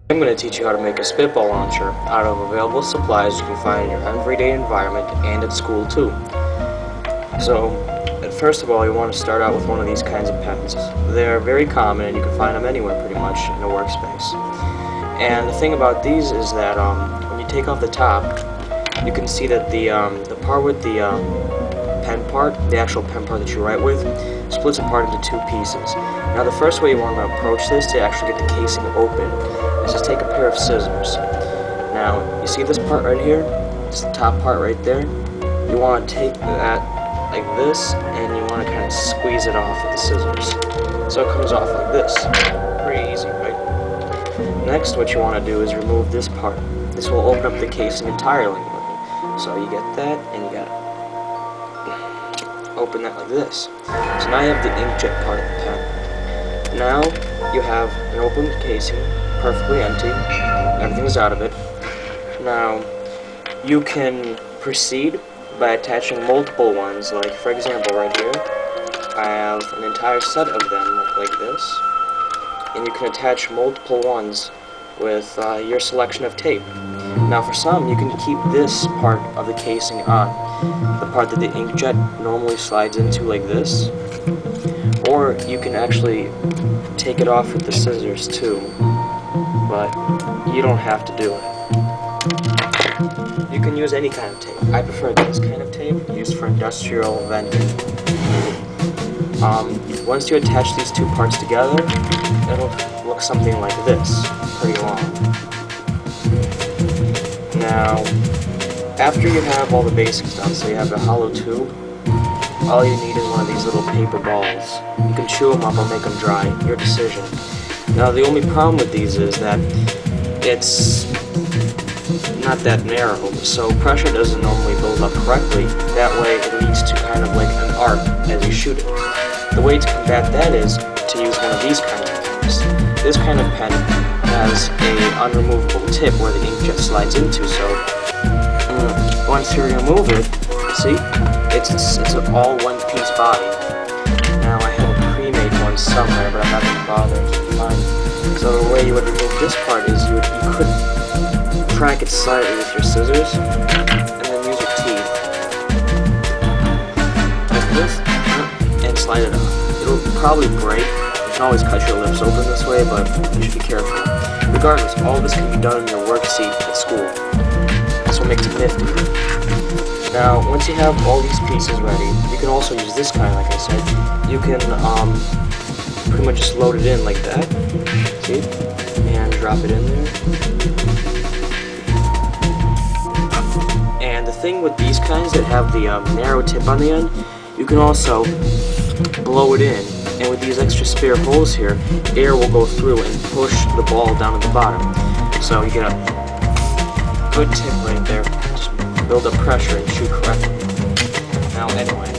I'm going to teach you how to make a spitball launcher out of available supplies you can find in your everyday environment and at school too. So, first of all, you want to start out with one of these kinds of pens. They're very common and you can find them anywhere pretty much in a workspace. And the thing about these is that when you take off the top, you can see that the part with the pen part, the actual pen part that you write with, splits apart into two pieces. Now the first way you want to approach this to actually get the casing open is just take a pair of scissors. Now you see this part right here, it's the top part right there. You want to take that like this and you want to kind of squeeze it off with the scissors. So it comes off like this. Pretty easy, right? Next what you want to do is remove this part. This will open up the casing entirely. So you get that and you gotta open that like this. So now you have the inkjet part of the pen. Now you have an open casing, perfectly empty, everything's out of it. Now you can proceed by attaching multiple ones, like for example right here, I have an entire set of them like this, and you can attach multiple ones with your selection of tape. Now for some, you can keep this part of the casing on, the part that the inkjet normally slides into like this, or you can actually take it off with the scissors too, but you don't have to do it. You can use any kind of tape. I prefer this kind of tape, used for industrial venting. Once you attach these two parts together, it'll look something like this, pretty long. Now, after you have all the basics done, so you have the hollow tube, all you need is one of these little paper balls. You can chew them up or make them dry, your decision. Now the only problem with these is that it's not that narrow, so pressure doesn't normally build up correctly. That way it leads to kind of like an arc as you shoot it. The way to combat that is to use one of these kind of pens. This kind of pen has a unremovable tip where the inkjet slides into, so once you remove it, see, it's an all one-piece body. Now I have a pre-made one somewhere, but I'm not going to bother to find. So the way you would remove this part is you could crack it slightly with your scissors, and then use your teeth, like this, and slide it off. It'll probably break. You can always cut your lips open this way, but you should be careful. Regardless, all of this can be done in your work seat at school. That's what makes it nifty. Now, once you have all these pieces ready, you can also use this kind, like I said. You can pretty much just load it in like that, see, and drop it in there. And the thing with these kinds that have the narrow tip on the end, you can also blow it in. And with these extra spare holes here, air will go through and push the ball down to the bottom. So you get a good tip right there. Just build up pressure and shoot correctly. Now anyway,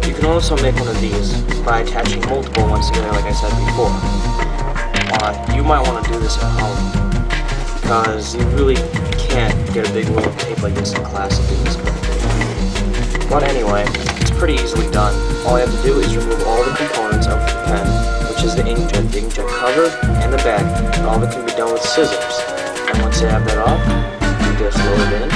you can also make one of these by attaching multiple ones together like I said before. You might want to do this at home, because you really can't get a big roll of tape like this in class and do this kind of thing. But anyway, it's pretty easily done. All you have to do is remove all the components of the pen, which is the inkjet cover, and the back, and all of it can be done with scissors. And once you have that off, you just load it in,